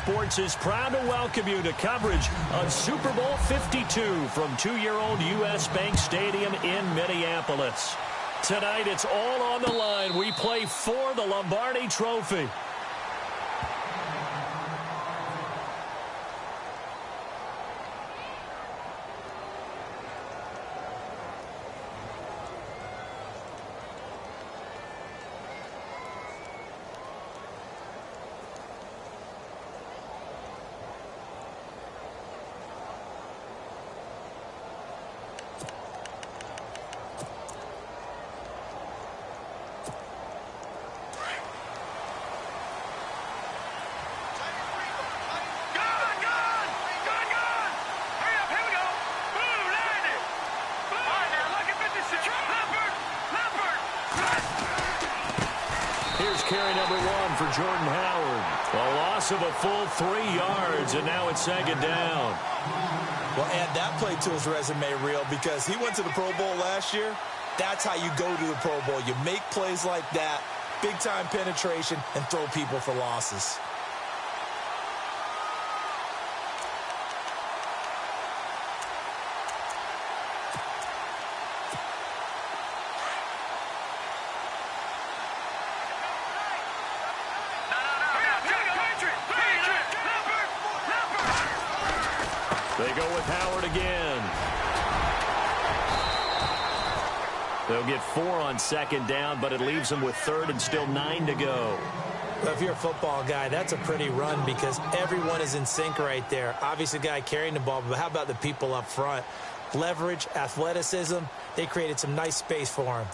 Sports is proud to welcome you to coverage on Super Bowl 52 from 2-year-old U.S. Bank Stadium in Minneapolis. Tonight, it's all on the line. We play for the Lombardi Trophy. Carry number 1 for Jordan Howard. A loss of a full 3 yards, and now it's second down. Well, add that play to his resume reel because he went to the Pro Bowl last year. That's how you go to the Pro Bowl. You make plays like that, big-time penetration, and throw people for losses. They go with Howard again. They'll get 4 on second down, but it leaves them with third and still 9 to go. Well, if you're a football guy, that's a pretty run because everyone is in sync right there. Obviously, the guy carrying the ball, but how about the people up front? Leverage, athleticism, they created some nice space for him.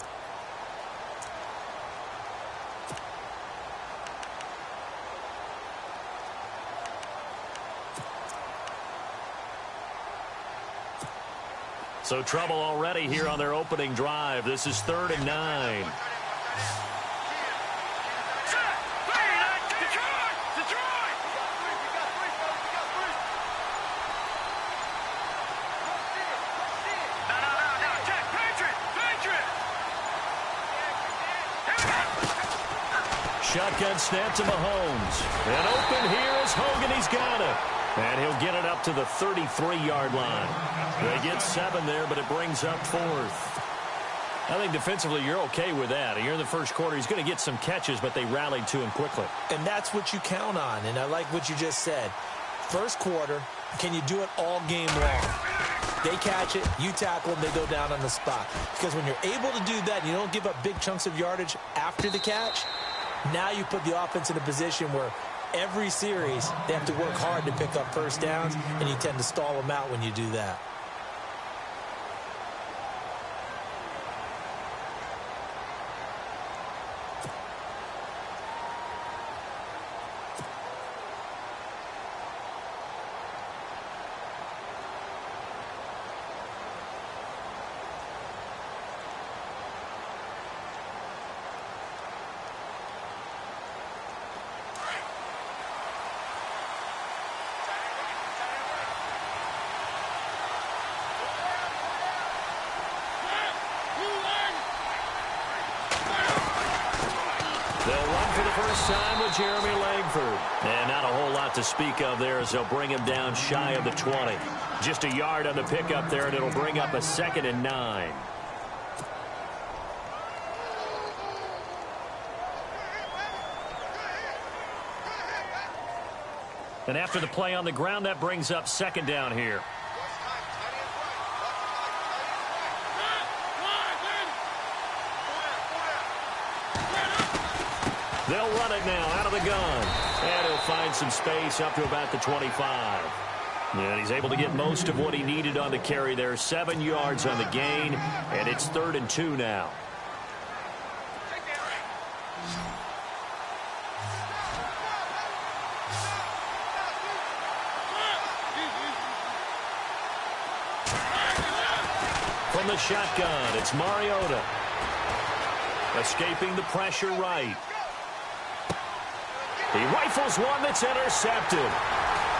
So trouble already here on their opening drive. This is 3rd and 9. Shotgun snap to Mahomes. And open here is Hogan. He's got it. And he'll get it up to the 33-yard line. They get 7 there, but it brings up 4th. I think defensively you're okay with that. Here in the first quarter, he's going to get some catches, but they rallied to him quickly. And that's what you count on, and I like what you just said. First quarter, can you do it all game long? They catch it, you tackle them, they go down on the spot. Because when you're able to do that and you don't give up big chunks of yardage after the catch, now you put the offense in a position where every series, they have to work hard to pick up first downs, and you tend to stall them out when you do that. Time with Jeremy Langford. And not a whole lot to speak of there as they'll bring him down shy of the 20. Just a yard on the pickup there, and it'll bring up a 2nd and 9. And after the play on the ground, that brings up 2nd down here. They'll run it now out of the gun. And he'll find some space up to about the 25. And he's able to get most of what he needed on the carry there. 7 yards on the gain. And it's 3rd and 2 now. From the shotgun, it's Mariota. Escaping the pressure right. He rifles one that's intercepted.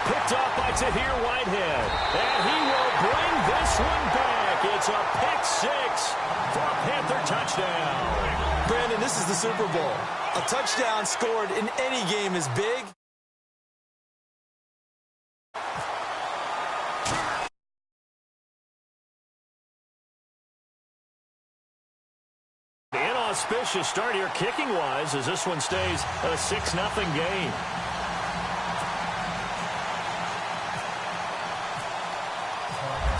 Picked off by Tahir Whitehead. And he will bring this one back. It's a pick-6 for a Panther touchdown. Brandon, this is the Super Bowl. A touchdown scored in any game is big. auspicious start here kicking-wise as this one stays a 6-0 game.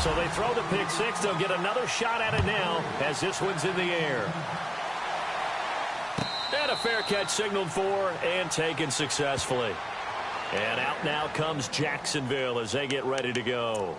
So they throw the pick six. They'll get another shot at it now as this one's in the air. And a fair catch signaled for and taken successfully. And out now comes Jacksonville as they get ready to go.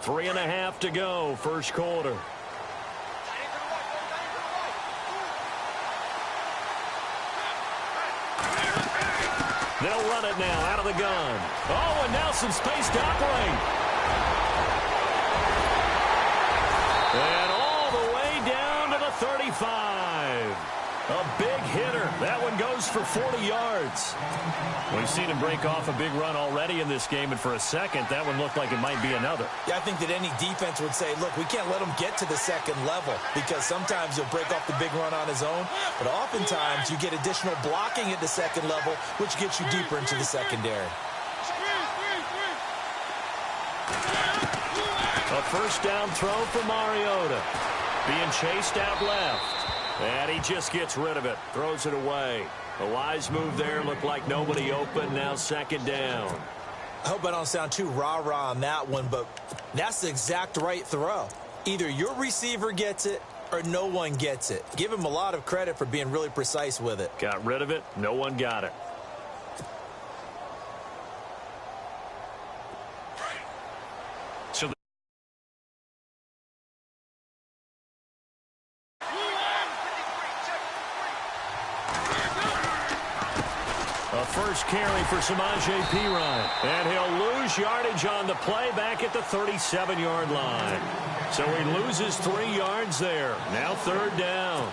Three and a half to go, first quarter. They'll run it now out of the gun. Oh, and now some space to operate. And all the way down to the 35. A big hitter. That one goes for 40 yards. We've seen him break off a big run already in this game, and for a second, that one looked like it might be another. Yeah, I think that any defense would say, look, we can't let him get to the second level because sometimes he'll break off the big run on his own, but oftentimes you get additional blocking at the second level, which gets you deeper into the secondary. A first down throw for Mariota. Being chased out left. And he just gets rid of it. Throws it away. A wise move there. Looked like nobody open. Now second down. I hope I don't sound too rah-rah on that one, but that's the exact right throw. Either your receiver gets it or no one gets it. Give him a lot of credit for being really precise with it. Got rid of it. No one got it. First carry for Samaje Perine. And he'll lose yardage on the play back at the 37-yard line. So he loses 3 yards there. Now third down.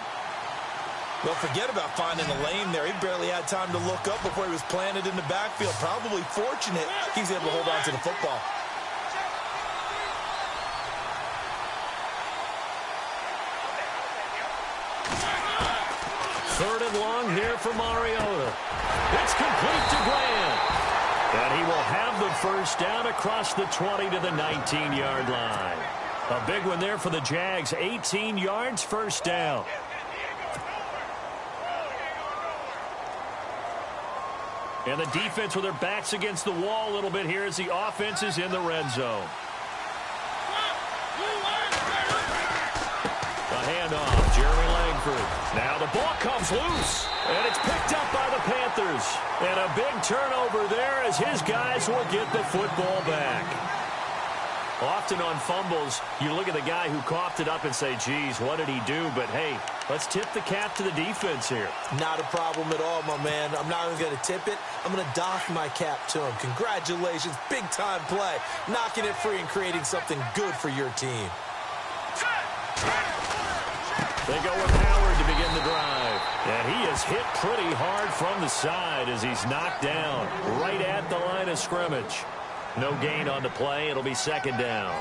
Well, forget about finding a lane there. He barely had time to look up before he was planted in the backfield. Probably fortunate he was able to hold on to the football. Third and long here for Mariota. It's complete to Grant. And he will have the first down across the 20 to the 19-yard line. A big one there for the Jags. 18 yards, first down. And the defense with their backs against the wall a little bit here as the offense is in the red zone. A handoff, Jeremy Langford. Now the ball comes loose, and it's picked up by the Panthers. And a big turnover there as his guys will get the football back. Often on fumbles, you look at the guy who coughed it up and say, geez, what did he do? But, hey, let's tip the cap to the defense here. Not a problem at all, my man. I'm not even going to tip it. I'm going to doff my cap to him. Congratulations, big-time play. Knocking it free and creating something good for your team. They go with Howard to begin the drive. And he is hit pretty hard from the side as he's knocked down right at the line of scrimmage. No gain on the play. It'll be second down.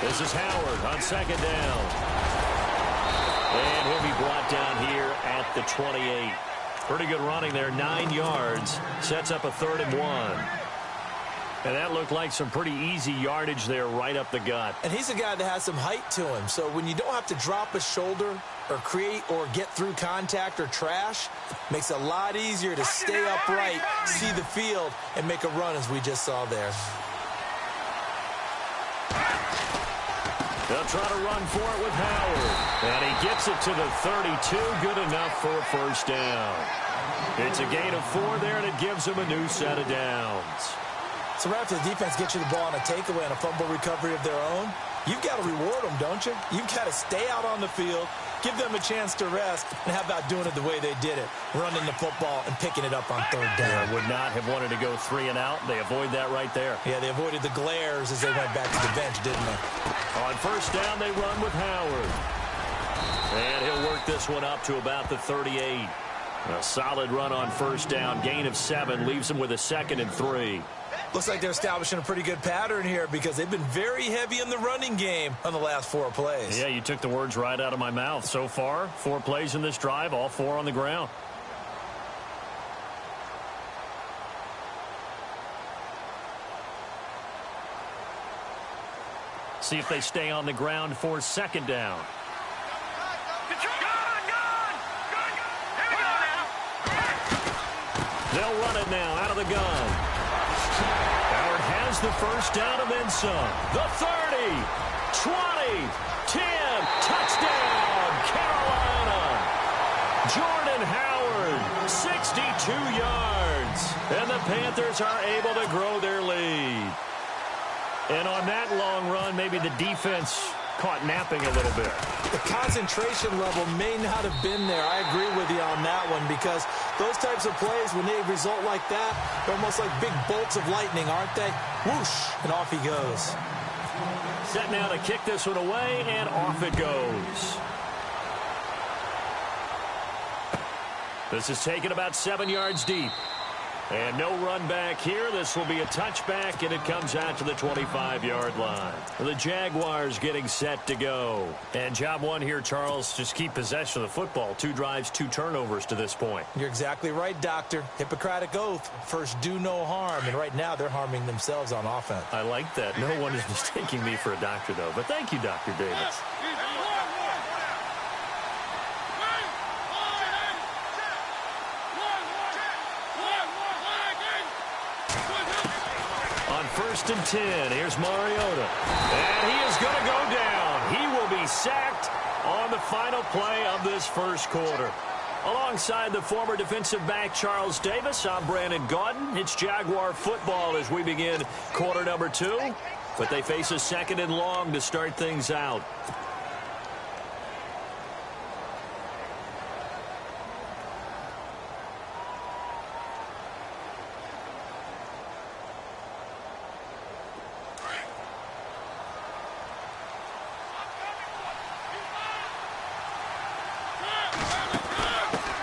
This is Howard on second down. And he'll be brought down here at the 28. Pretty good running there, 9 yards. Sets up a 3rd and 1. And that looked like some pretty easy yardage there right up the gut. And he's a guy that has some height to him. So when you don't have to drop a shoulder or create or get through contact or trash, makes it a lot easier to stay upright, see the field, and make a run as we just saw there. They'll try to run for it with Howard. And he gets it to the 32. Good enough for a first down. It's a gain of 4 there, and it gives them a new set of downs. So right after the defense gets you the ball on a takeaway and a fumble recovery of their own, you've got to reward them, don't you? You've got to stay out on the field, give them a chance to rest, and how about doing it the way they did it, running the football and picking it up on third down. Yeah, would not have wanted to go 3 and out. They avoid that right there. Yeah, they avoided the glares as they went back to the bench, didn't they? On first down, they run with Howard. And he'll work this one up to about the 38. A solid run on first down. Gain of 7 leaves them with a 2nd and 3. Looks like they're establishing a pretty good pattern here because they've been very heavy in the running game on the last 4 plays. Yeah, you took the words right out of my mouth. So far, 4 plays in this drive, all 4 on the ground. See if they stay on the ground for 2nd down. They'll run it now out of the gun. Howard has the first down and then some. The 30, 20, 10, touchdown, Carolina. Jordan Howard, 62 yards. And the Panthers are able to grow their lead. And on that long run, maybe the defense caught napping a little bit. The concentration level may not have been there. I agree with you on that one because those types of plays, when they result like that, they're almost like big bolts of lightning, aren't they? Whoosh, and off he goes. Set now to kick this one away, and off it goes. This is taken about 7 yards deep. And no run back here. This will be a touchback, and it comes out to the 25-yard line. The Jaguars getting set to go. And job one here, Charles, just keep possession of the football. 2 drives, 2 turnovers to this point. You're exactly right, Doctor. Hippocratic oath. First, do no harm. And right now, they're harming themselves on offense. I like that. No one is mistaking me for a doctor, though. But thank you, Dr. Davis. First and 10. Here's Mariota. And he is going to go down. He will be sacked on the final play of this first quarter. Alongside the former defensive back Charles Davis, I'm Brandon Gaudin. It's Jaguar football as we begin quarter number 2. But they face a 2nd and long to start things out.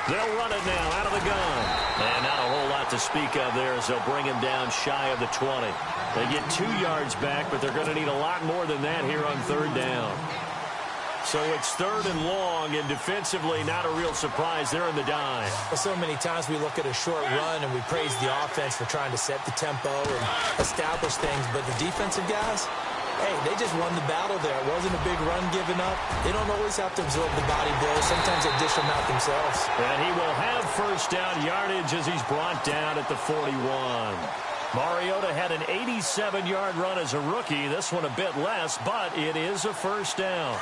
They'll run it now out of the gun. And not a whole lot to speak of there as they'll bring him down shy of the 20. They get 2 yards back, but they're going to need a lot more than that here on 3rd down. So it's 3rd and long, and defensively not a real surprise. They're in the dime. Well, so many times we look at a short run and we praise the offense for trying to set the tempo and establish things, but the defensive guys, hey, they just won the battle there. It wasn't a big run given up. They don't always have to absorb the body blows. Sometimes they dish them out themselves. And he will have first down yardage as he's brought down at the 41. Mariota had an 87-yard run as a rookie. This one a bit less, but it is a first down.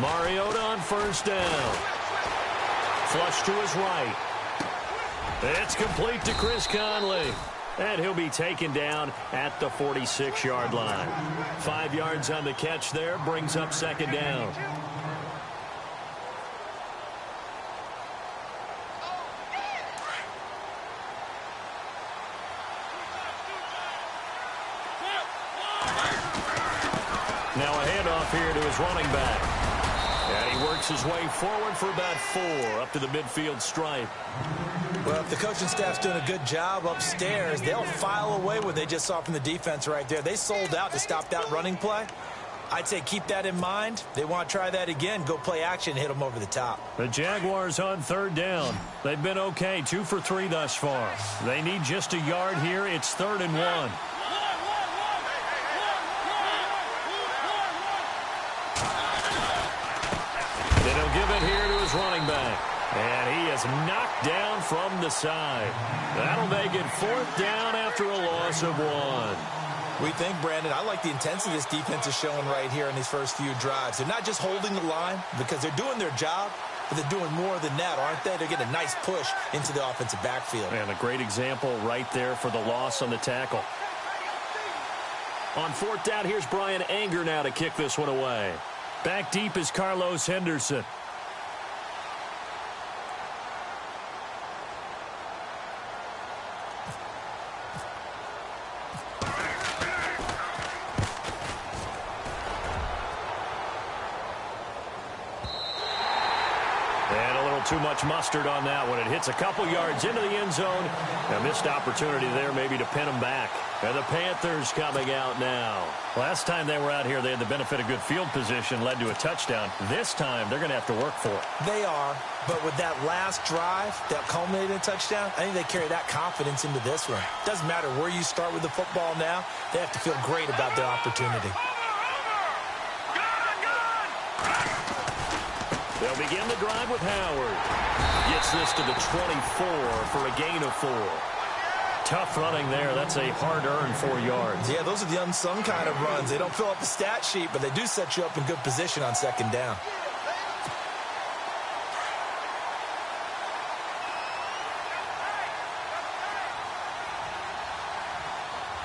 Mariota on first down. Flush to his right. It's complete to Chris Conley. And he'll be taken down at the 46-yard line. 5 yards on the catch there, brings up 2nd down. Now a handoff here to his running back. And he works his way forward for about 4 up to the midfield stripe. Well, if the coaching staff's doing a good job upstairs, they'll file away what they just saw from the defense right there. They sold out to stop that running play. I'd say keep that in mind. They want to try that again. Go play action, hit them over the top. The Jaguars on 3rd down. They've been okay, 2 for 3 thus far. They need just a yard here. It's 3rd and 1. Give it here to his running back. And he is knocked down from the side. That'll make it 4th down after a loss of 1. We think, Brandon, I like the intensity this defense is showing right here in these first few drives. They're not just holding the line because they're doing their job, but they're doing more than that, aren't they? They're getting a nice push into the offensive backfield. And a great example right there for the loss on the tackle. On fourth down, here's Brian Anger now to kick this one away. Back deep is Carlos Henderson. Too much mustard on that one. It hits a couple yards into the end zone. A missed opportunity there maybe to pin them back. And the Panthers coming out now. Last time they were out here, they had the benefit of good field position, led to a touchdown. This time, they're going to have to work for it. They are, but with that last drive that culminated in a touchdown, I think they carry that confidence into this one. Doesn't matter where you start with the football now. They have to feel great about their opportunity. They'll begin the drive with Howard. Gets this to the 24 for a gain of 4. Tough running there. That's a hard-earned 4 yards. Yeah, those are the unsung kind of runs. They don't fill up the stat sheet, but they do set you up in good position on second down.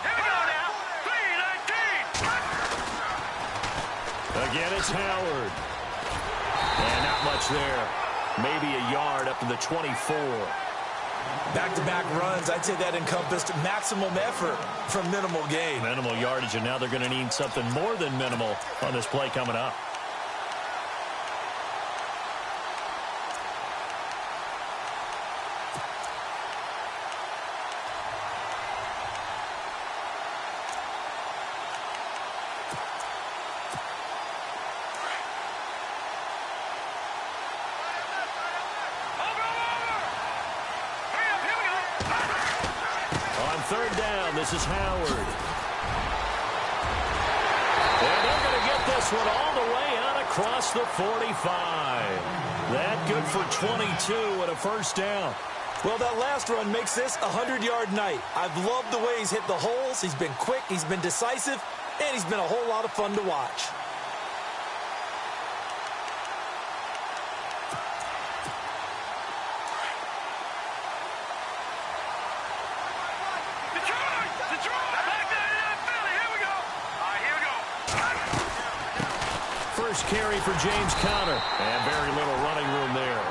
Here we go now. 3-19. Again, it's Howard. And not much there. Maybe a yard up to the 24. Back-to-back runs, I'd say that encompassed maximum effort from minimal gain. Minimal yardage, and now they're going to need something more than minimal on this play coming up. Third down, this is Howard. And they're going to get this one all the way out across the 45. That good for 22 and a first down. Well, that last run makes this a 100-yard night. I've loved the way he's hit the holes. He's been quick, he's been decisive, and he's been a whole lot of fun to watch. Carry for James Conner. And very little running room there.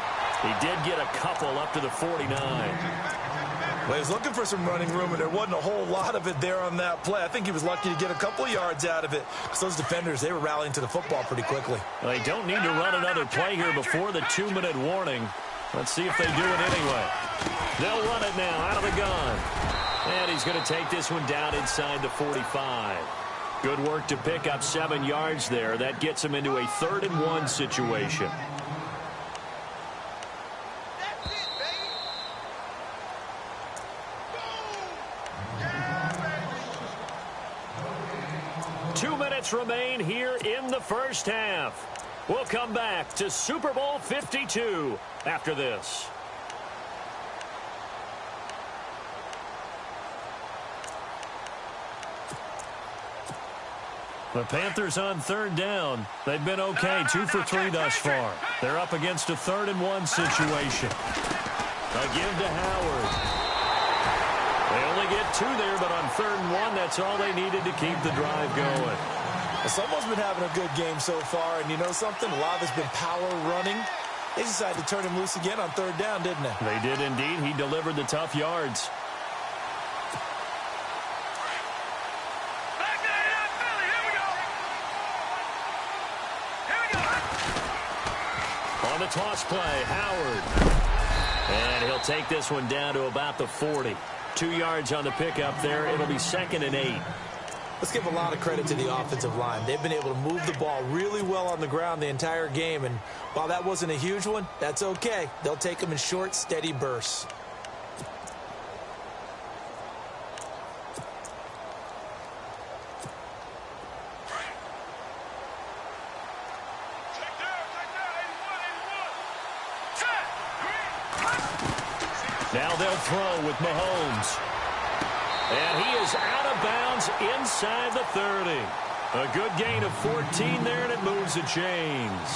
He did get a couple up to the 49. Well, he was looking for some running room, and there wasn't a whole lot of it there on that play. I think he was lucky to get a couple of yards out of it. Because those defenders, they were rallying to the football pretty quickly. Well, they don't need to run another play here before the 2-minute warning. Let's see if they do it anyway. They'll run it now out of the gun. And he's going to take this one down inside the 45. Good work to pick up 7 yards there. That gets him into a 3rd and 1 situation. That's it, baby. 2 minutes remain here in the first half. We'll come back to Super Bowl 52 after this. The Panthers on 3rd down. They've been okay, 2 for 3 thus far. They're up against a 3rd and 1 situation. A give to Howard. They only get 2 there, but on 3rd and 1, that's all they needed to keep the drive going. Well, someone's been having a good game so far, and you know something? A lot of it's been power running. They decided to turn him loose again on 3rd down, didn't they? They did indeed. He delivered the tough yards. On the toss play, Howard. And he'll take this one down to about the 40. 2 yards on the pickup there. It'll be 2nd and 8. Let's give a lot of credit to the offensive line. They've been able to move the ball really well on the ground the entire game. And while that wasn't a huge one, that's okay. They'll take them in short, steady bursts. Now they'll throw with Mahomes. And he is out of bounds is inside the 30. A good gain of 14 there, and it moves the chains.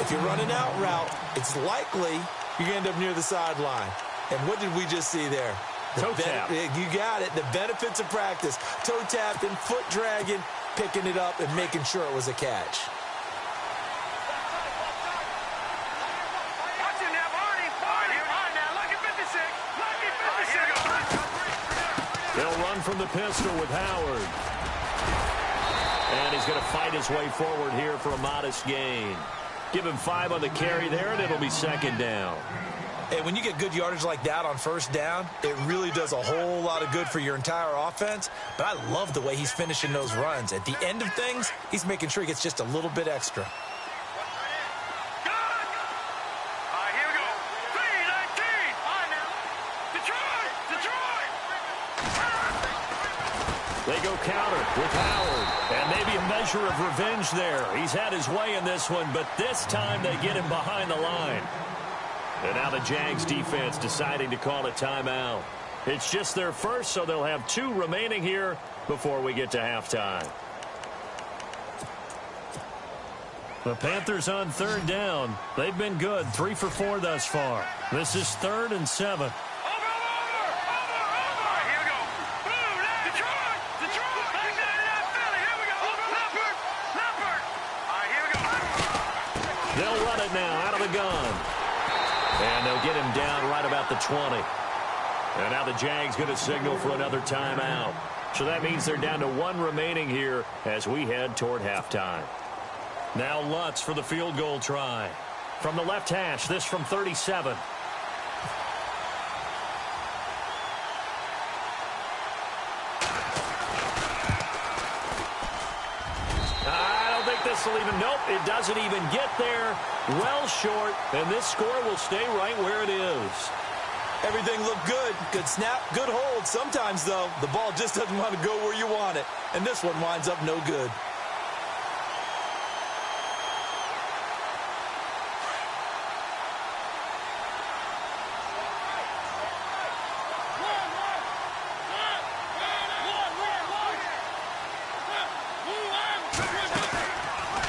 If you're running out route, it's likely you end up near the sideline. And what did we just see there? Toe tap. You got it. The benefits of practice. Toe tapping, foot dragging, picking it up, and making sure it was a catch. They'll run from the pistol with Howard. And he's going to fight his way forward here for a modest gain. Give him 5 on the carry there, and it'll be second down. Hey, when you get good yardage like that on first down, it really does a whole lot of good for your entire offense. But I love the way he's finishing those runs. At the end of things, he's making sure he gets just a little bit extra. They go counter with Howard. And maybe a measure of revenge there. He's had his way in this one, but this time they get him behind the line. And now the Jags defense deciding to call a timeout. It's just their first, so they'll have 2 remaining here before we get to halftime. The Panthers on third down. They've been good, 3 for 4 thus far. This is 3rd and 7. They'll run it now out of the gun. And they'll get him down right about the 20. And now the Jags going to signal for another timeout. So that means they're down to 1 remaining here as we head toward halftime. Now Lutz for the field goal try. From the left hash, this from 37. This will even, nope, it doesn't even get there. Well short, and this score will stay right where it is. Everything looked good. Good snap, good hold. Sometimes, though, the ball just doesn't want to go where you want it. And this one winds up no good.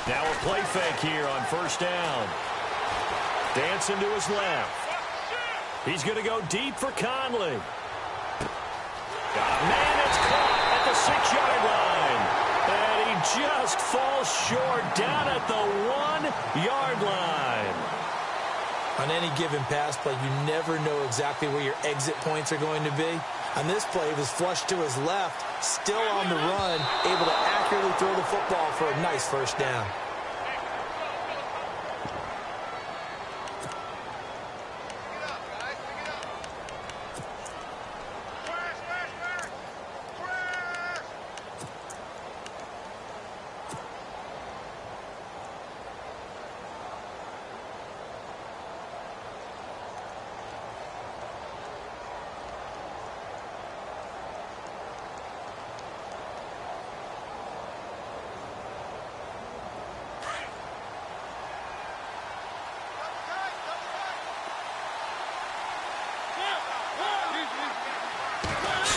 Now a play fake here on first down. Dancing to his left. He's going to go deep for Conley. Man, it's caught at the 6-yard line. And he just falls short down at the 1-yard line. On any given pass play, you never know exactly where your exit points are going to be. On this play, it was flushed to his left, still on the run, able to accurately throw the football for a nice first down.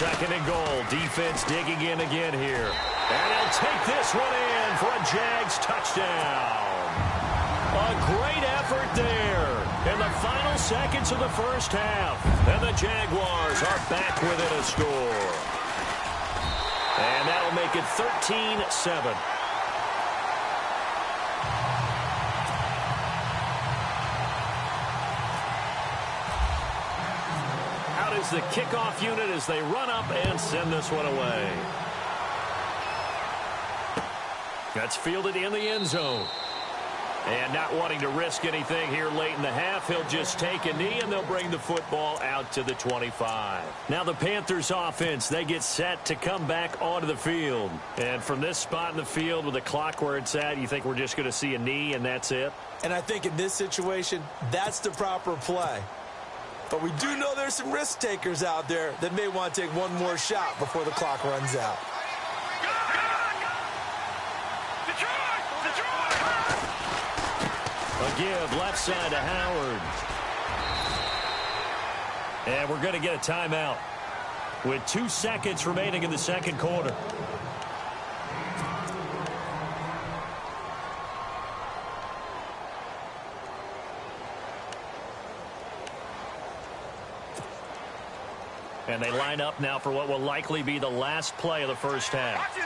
Second and goal. Defense digging in again here. And he'll take this one in for a Jags touchdown. A great effort there in the final seconds of the first half. And the Jaguars are back within a score. And that'll make it 13-7. Is the kickoff unit as they run up and send this one away. That's fielded in the end zone. And not wanting to risk anything here late in the half, he'll just take a knee and they'll bring the football out to the 25. Now the Panthers offense, they get set to come back onto the field. And from this spot in the field with the clock where it's at, you think we're just going to see a knee and that's it? And I think in this situation, that's the proper play. But we do know there's some risk takers out there that may want to take one more shot before the clock runs out. A give left side to Howard. And we're going to get a timeout. with 2 seconds remaining in the second quarter. And they line up now for what will likely be the last play of the first half.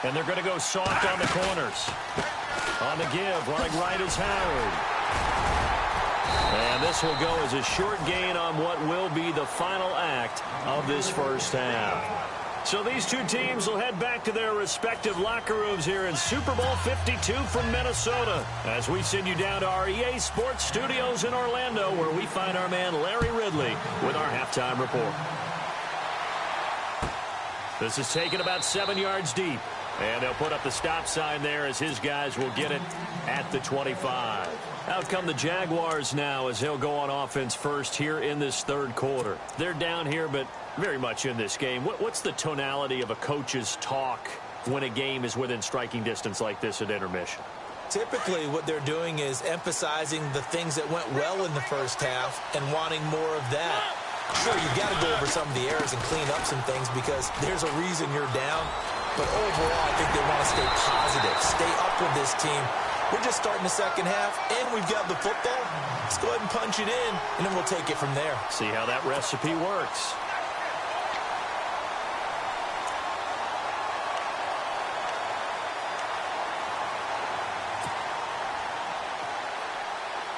And they're going to go soft on the corners. On the give, running right is Howard. And this will go as a short gain on what will be the final act of this first half. So these two teams will head back to their respective locker rooms here in Super Bowl 52 from Minnesota, as we send you down to our EA Sports Studios in Orlando, where we find our man Larry Ridley with our halftime report. This is taken about 7 yards deep, and they'll put up the stop sign there as his guys will get it at the 25. Out come the Jaguars now as they'll go on offense first here in this third quarter. They're down here, but very much in this game. What's the tonality of a coach's talk when a game is within striking distance like this at intermission? Typically, what they're doing is emphasizing the things that went well in the first half and wanting more of that. Sure, you've got to go over some of the errors and clean up some things because there's a reason you're down. But overall, I think they want to stay positive, stay up with this team. We're just starting the second half, and we've got the football. Let's go ahead and punch it in, and then we'll take it from there. See how that recipe works.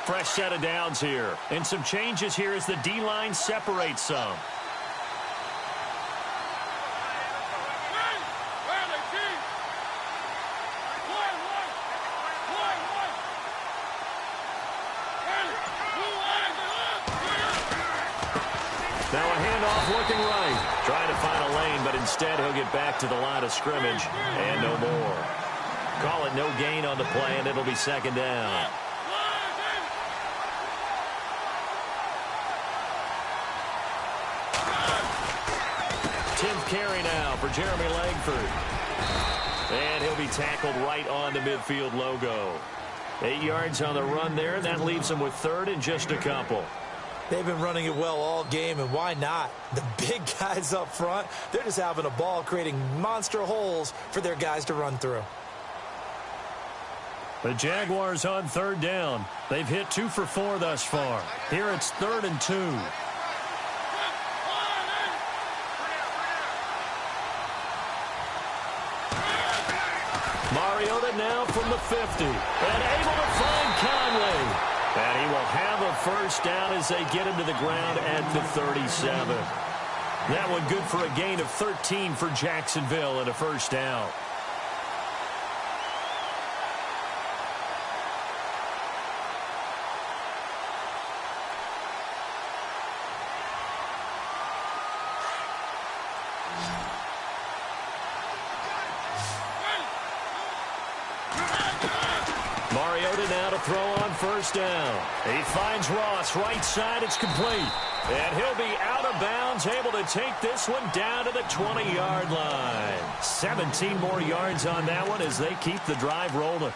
Fresh set of downs here. And some changes here as the D-line separates some. Now a handoff looking right. Trying to find a lane, but instead he'll get back to the line of scrimmage and no more. Call it no gain on the play, and it'll be second down. Carry now for Jeremy Langford. And he'll be tackled right on the midfield logo. 8 yards on the run there. That leaves him with third and just a couple. They've been running it well all game, and why not? The big guys up front, they're just having a ball, creating monster holes for their guys to run through. The Jaguars on third down. They've hit 2 for 4 thus far. Here it's 3rd and 2. Mariota now from the 50. And able to find Conley. And he will have a first down as they get him to the ground at the 37. That one good for a gain of 13 for Jacksonville and a first down. Mariota now to throw on first down. He finds Ross, right side, it's complete. And he'll be out of bounds, able to take this one down to the 20-yard line. 17 more yards on that one as they keep the drive rolling.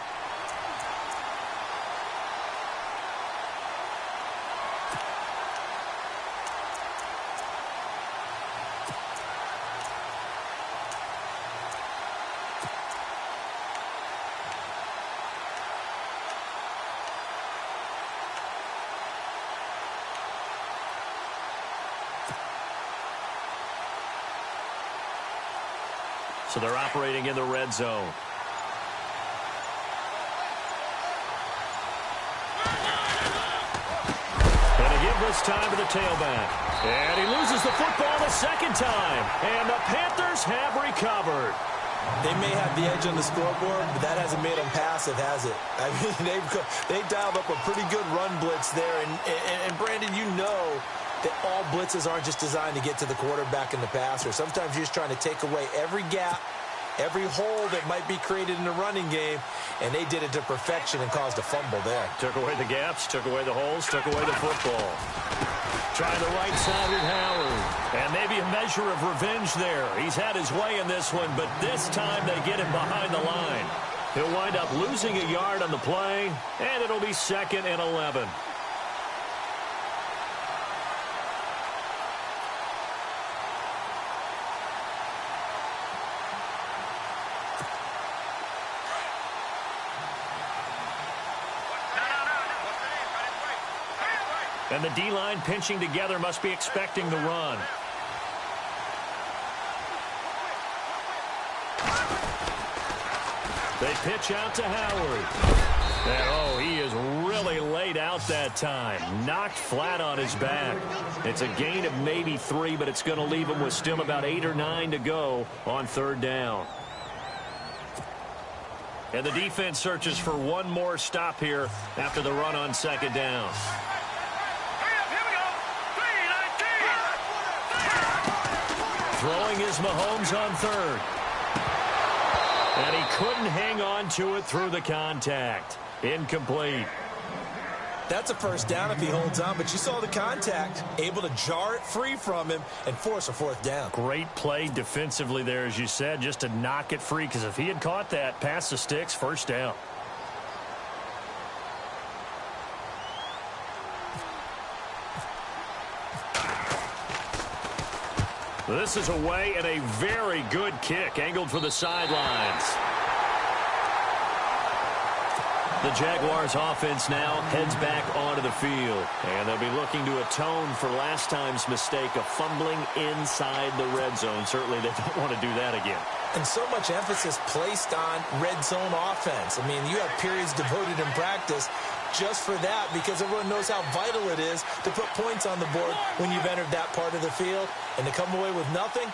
So they're operating in the red zone. And a give this time to the tailback. And he loses the football the second time. And the Panthers have recovered. They may have the edge on the scoreboard, but that hasn't made them passive, has it? I mean, they dialed up a pretty good run blitz there. And Brandon, you know that all blitzes aren't just designed to get to the quarterback and the passer. Sometimes you're just trying to take away every gap, every hole that might be created in the running game, and they did it to perfection and caused a fumble there. Took away the gaps, took away the holes, took away the football. Trying the right side with Howard. And maybe a measure of revenge there. He's had his way in this one, but this time they get him behind the line. He'll wind up losing a yard on the play, and it'll be 2nd and 11. And the D-line pinching together must be expecting the run. They pitch out to Howard. And, oh, he is really laid out that time. Knocked flat on his back. It's a gain of maybe 3, but it's going to leave him with still about 8 or 9 to go on third down. And the defense searches for one more stop here after the run on second down. Throwing is Mahomes on third. And he couldn't hang on to it through the contact. Incomplete. That's a first down if he holds on, but you saw the contact. Able to jar it free from him and force a fourth down. Great play defensively there, as you said, just to knock it free, because if he had caught that, past the sticks, first down. This is away and a very good kick, angled for the sidelines. The Jaguars offense now heads back onto the field. And they'll be looking to atone for last time's mistake of fumbling inside the red zone. Certainly they don't want to do that again. And so much emphasis placed on red zone offense. I mean, you have periods devoted in practice just for that, because everyone knows how vital it is to put points on the board when you've entered that part of the field. And to come away with nothing,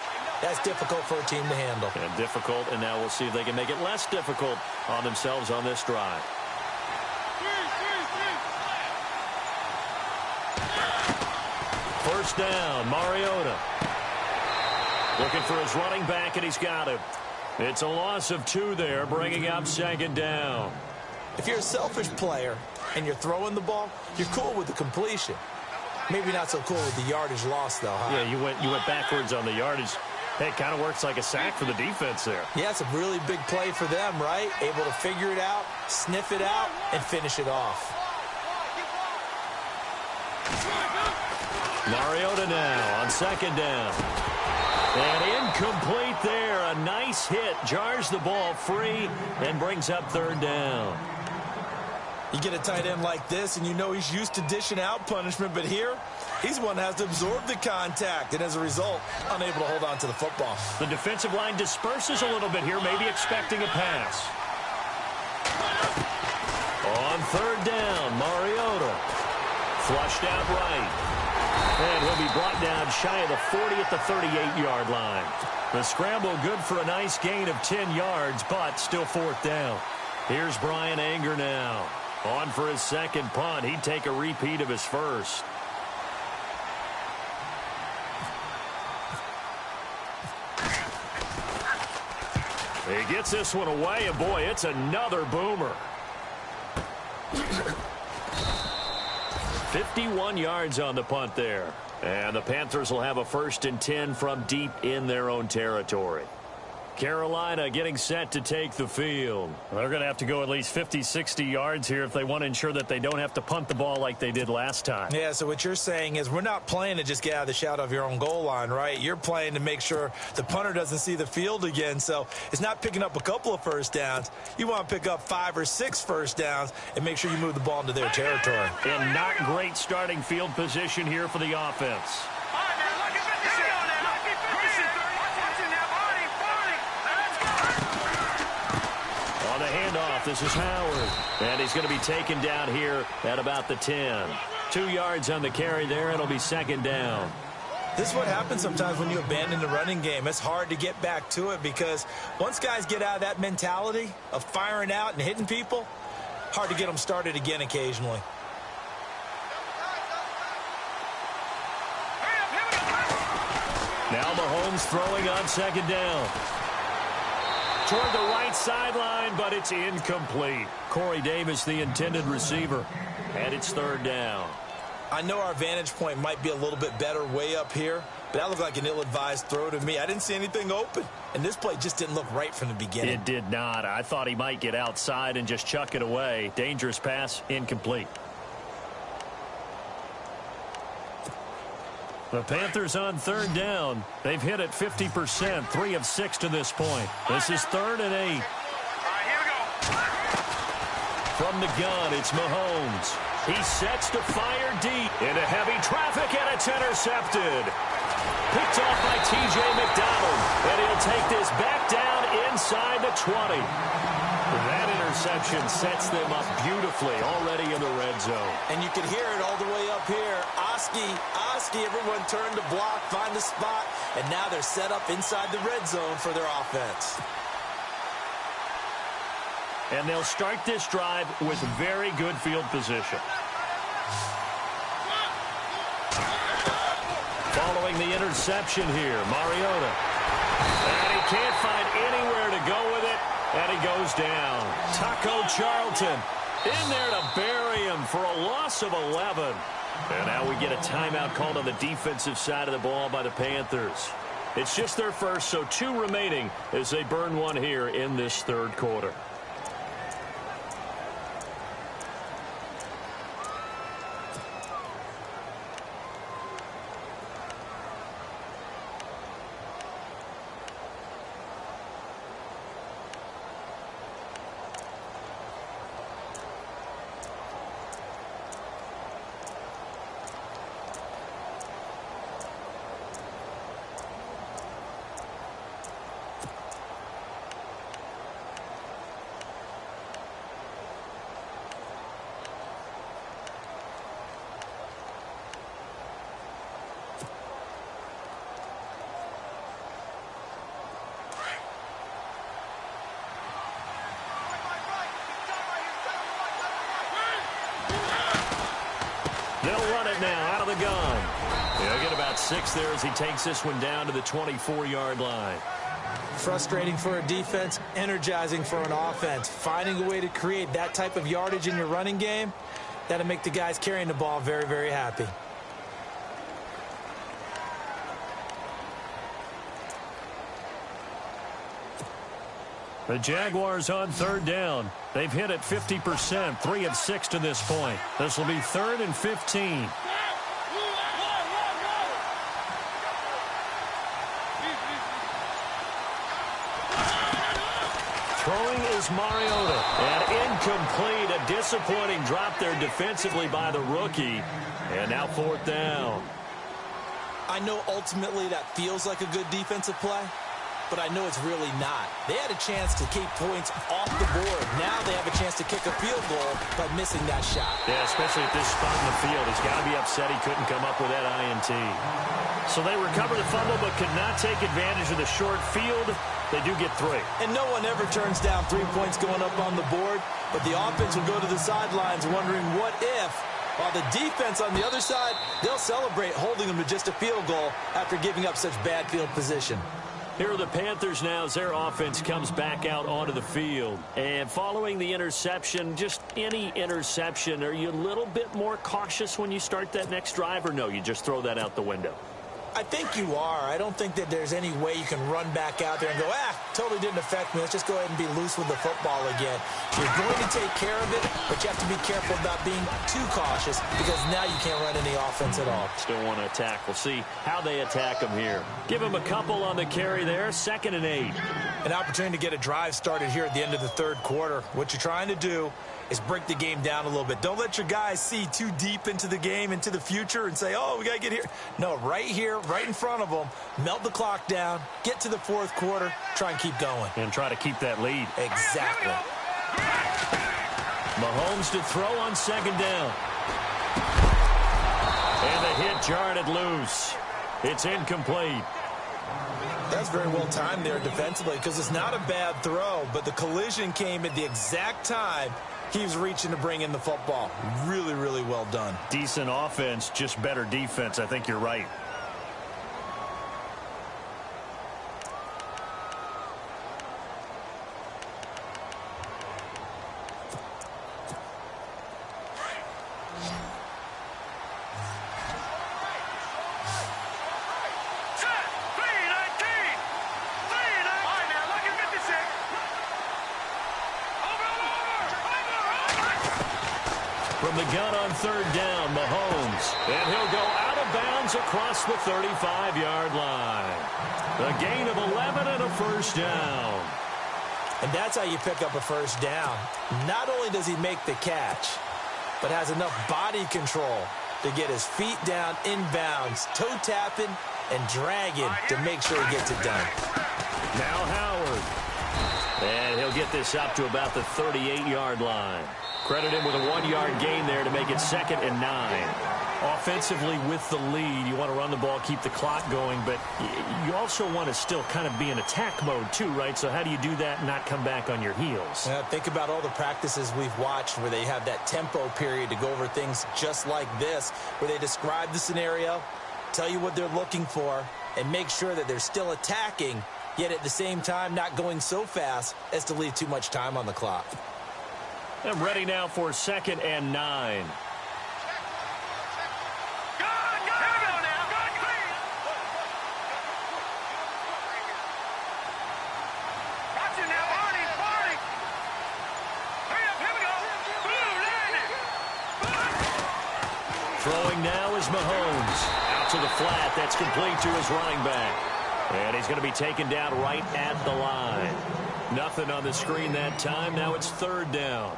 that's difficult for a team to handle. And difficult, and now we'll see if they can make it less difficult on themselves on this drive. First down, Mariota. Looking for his running back, and he's got it. It's a loss of 2 there, bringing up second down. If you're a selfish player and you're throwing the ball, you're cool with the completion. Maybe not so cool with the yardage loss, though, huh? Yeah, you went backwards on the yardage. Hey, it kind of works like a sack for the defense there. Yeah, it's a really big play for them, right? Able to figure it out, sniff it out, and finish it off. Mariota now on second down. And incomplete there. A nice hit. Jars the ball free and brings up third down. You get a tight end like this, and you know he's used to dishing out punishment, but here, he's one that has to absorb the contact, and as a result, unable to hold on to the football. The defensive line disperses a little bit here, maybe expecting a pass. On third down, Mariota. Flushed out right. And he'll be brought down shy of the 40 at the 38-yard line. The scramble good for a nice gain of 10 yards, but still fourth down. Here's Brian Anger now. On for his second punt. He'd take a repeat of his first. He gets this one away, and boy, it's another boomer. 51 yards on the punt there. And the Panthers will have a 1st and 10 from deep in their own territory. Carolina getting set to take the field. They're going to have to go at least 50, 60 yards here if they want to ensure that they don't have to punt the ball like they did last time. Yeah, so what you're saying is we're not playing to just get out of the shadow of your own goal line, right? You're playing to make sure the punter doesn't see the field again. So it's not picking up a couple of first downs. You want to pick up 5 or 6 first downs and make sure you move the ball into their territory. And not great starting field position here for the offense. On the handoff, this is Howard. And he's going to be taken down here at about the 10. 2 yards on the carry there. It'll be second down. This is what happens sometimes when you abandon the running game. It's hard to get back to it because once guys get out of that mentality of firing out and hitting people, hard to get them started again occasionally. Now Mahomes throwing on second down. Toward the right sideline, but it's incomplete. Corey Davis, the intended receiver, and it's third down. I know our vantage point might be a little bit better way up here, but that looked like an ill-advised throw to me. I didn't see anything open, and this play just didn't look right from the beginning. It did not. I thought he might get outside and just chuck it away. Dangerous pass, incomplete. The Panthers on third down. They've hit it 50%, 3 of 6 to this point. This is 3rd and 8. All right, here we go. From the gun, it's Mahomes. He sets to fire deep into heavy traffic, and it's intercepted. Picked off by T.J. McDonald, and he'll take this back down inside the 20. That interception sets them up beautifully already in the red zone. And you can hear it all the way up here. Oski, everyone turned to block, find the spot, and now they're set up inside the red zone for their offense. And they'll start this drive with very good field position. Following the interception here, Mariota. And he can't find anywhere to go with it, and he goes down. Taco Charlton in there to bury him for a loss of 11. And now we get a timeout called on the defensive side of the ball by the Panthers. It's just their first, so 2 remaining as they burn one here in this third quarter. They'll run it now out of the gun. They'll get about 6 there as he takes this one down to the 24-yard line. Frustrating for a defense, energizing for an offense. Finding a way to create that type of yardage in your running game, that'll make the guys carrying the ball very, very happy. The Jaguars on third down. They've hit it 50%, 3 of 6 to this point. This will be 3rd and 15. Throwing is Mariota. And incomplete. A disappointing drop there defensively by the rookie. And now 4th down. I know ultimately that feels like a good defensive play, but I know it's really not. They had a chance to keep points off the board. Now they have a chance to kick a field goal by missing that shot. Yeah, especially at this spot in the field. He's got to be upset he couldn't come up with that INT. So they recover the fumble but could not take advantage of the short field. They do get 3. And no one ever turns down 3 points going up on the board, but the offense will go to the sidelines wondering what if. While the defense on the other side, they'll celebrate holding them to just a field goal after giving up such bad field position. Here are the Panthers now as their offense comes back out onto the field. And following the interception, just any interception, are you a little bit more cautious when you start that next drive, or no, you just throw that out the window? I think you are. I don't think that there's any way you can run back out there and go, totally didn't affect me. Let's just go ahead and be loose with the football again. You're going to take care of it, but you have to be careful about being too cautious because now you can't run any offense at all. Still want to attack. We'll see how they attack them here. Give them a couple on the carry there. 2nd and 8. An opportunity to get a drive started here at the end of the third quarter. What you're trying to do is break the game down a little bit. Don't let your guys see too deep into the game, into the future, and say, oh, we got to get here. No, right here, right in front of them, melt the clock down, get to the 4th quarter, try and keep going. And try to keep that lead. Exactly. Mahomes to throw on 2nd down. And the hit jarred it loose. It's incomplete. That's very well timed there defensively because it's not a bad throw, but the collision came at the exact time he was reaching to bring in the football. Really, really well done. Decent offense, just better defense. I think you're right. From the gun on 3rd down, Mahomes. And he'll go out of bounds across the 35-yard line. A gain of 11 and a 1st down. And that's how you pick up a 1st down. Not only does he make the catch, but has enough body control to get his feet down inbounds, toe tapping and dragging to make sure he gets it done. Now Howard. And he'll get this up to about the 38-yard line. Credit him with a 1-yard gain there to make it 2nd and 9. Offensively with the lead, you want to run the ball, keep the clock going, but you also want to still kind of be in attack mode too, right? So how do you do that and not come back on your heels? Think about all the practices we've watched where they have that tempo period to go over things just like this, where they describe the scenario, tell you what they're looking for, and make sure that they're still attacking, yet at the same time not going so fast as to leave too much time on the clock. I'm ready now for 2nd and 9. Throwing now is Mahomes. Out to the flat. That's complete to his running back. And he's going to be taken down right at the line. Nothing on the screen that time. Now it's 3rd down.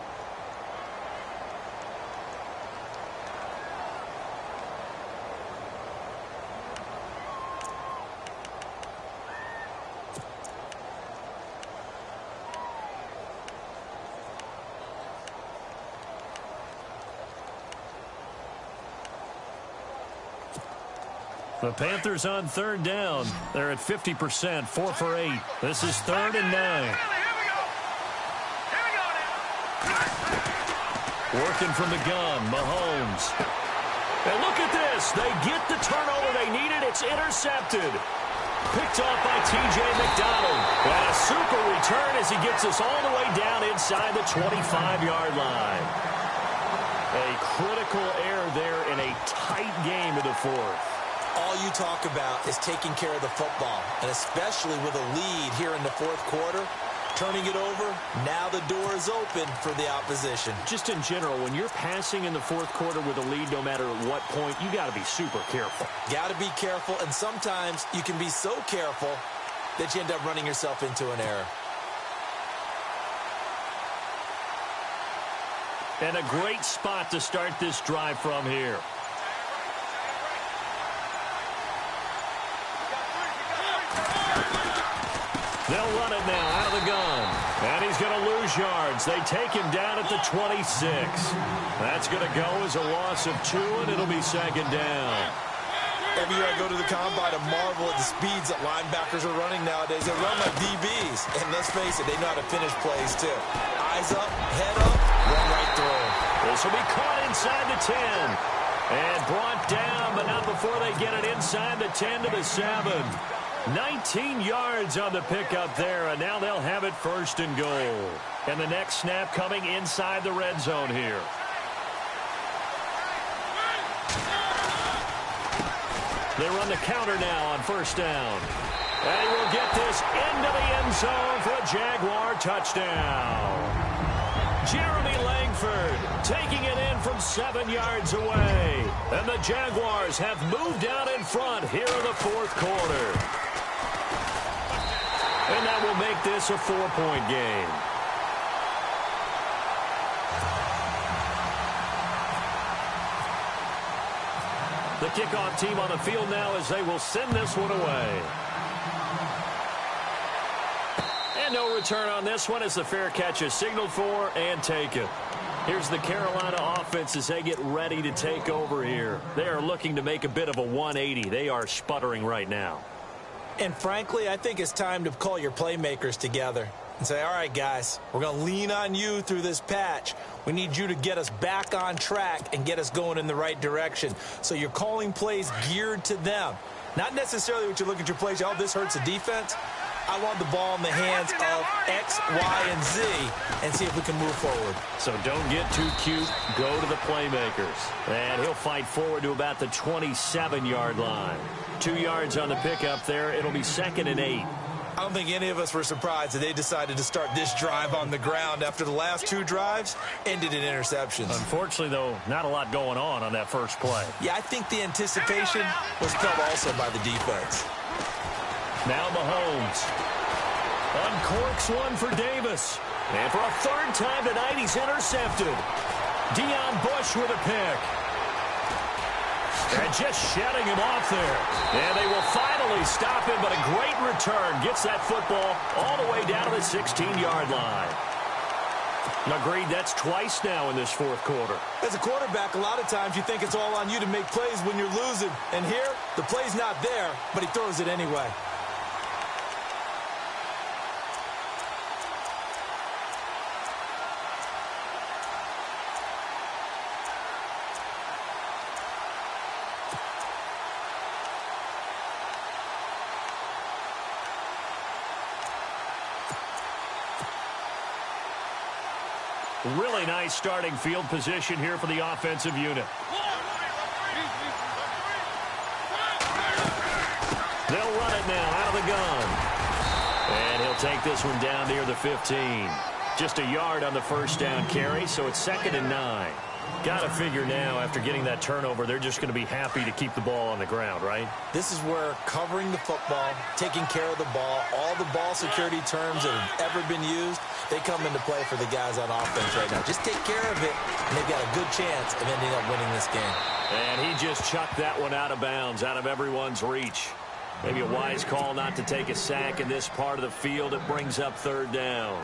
The Panthers on 3rd down. They're at 50%, 4 for 8. This is 3rd and 9. Working from the gun, Mahomes. And look at this. They get the turnover they needed. It's intercepted. Picked off by T.J. McDonald. And a super return as he gets us all the way down inside the 25-yard line. A critical error there in a tight game in the 4th. All you talk about is taking care of the football, and especially with a lead here in the 4th quarter, turning it over, now the door is open for the opposition. Just in general, when you're passing in the 4th quarter with a lead, no matter what point, you got to be super careful. Got to be careful, and sometimes you can be so careful that you end up running yourself into an error. And a great spot to start this drive from here. They'll run it now out of the gun. And he's going to lose yards. They take him down at the 26. That's going to go as a loss of 2, and it'll be 2nd down. Every year I go to the combine to marvel at the speeds that linebackers are running nowadays. They run like DBs. And let's face it, they know how to finish plays too. Eyes up, head up, run right through. This will be caught inside the 10. And brought down, but not before they get it inside the 10 to the 7. 19 yards on the pickup there, and now they'll have it 1st and goal. And the next snap coming inside the red zone here. They run the counter now on 1st down. And he will get this into the end zone for a Jaguar touchdown. Jeremy Langford taking it in from 7 yards away. And the Jaguars have moved out in front here in the 4th quarter. And that will make this a 4-point game. The kickoff team on the field now as they will send this one away. And no return on this one as the fair catch is signaled for and taken. Here's the Carolina offense as they get ready to take over here. They are looking to make a bit of a 180. They are sputtering right now. And frankly, I think it's time to call your playmakers together and say, all right, guys, we're going to lean on you through this patch. We need you to get us back on track and get us going in the right direction. So you're calling plays geared to them. Not necessarily what you look at your plays, oh, this hurts the defense. I want the ball in the hands of X, Y, and Z and see if we can move forward. So don't get too cute. Go to the playmakers. And he'll fight forward to about the 27-yard line. 2 yards on the pickup there. It'll be 2nd and 8. I don't think any of us were surprised that they decided to start this drive on the ground after the last 2 drives ended in interceptions. Unfortunately, though, not a lot going on that first play. Yeah, I think the anticipation was felt also by the defense. Now Mahomes uncorks one for Davis. And for a 3rd time tonight, he's intercepted. Bush with a pick. And just shutting him off there. And they will finally stop him, but a great return. Gets that football all the way down to the 16-yard line. Agreed, that's twice now in this fourth quarter. As a quarterback, a lot of times you think it's all on you to make plays when you're losing. And here, the play's not there, but he throws it anyway. Really nice starting field position here for the offensive unit. They'll run it now out of the gun. And he'll take this one down near the 15. Just a yard on the first down carry, so it's 2nd and 9. Got to figure now, after getting that turnover, they're just going to be happy to keep the ball on the ground, right? This is where covering the football, taking care of the ball, all the ball security terms that have ever been used, they come into play for the guys on offense right now. Just take care of it, and they've got a good chance of ending up winning this game. And he just chucked that one out of bounds, out of everyone's reach. Maybe a wise call not to take a sack in this part of the field. It brings up 3rd down.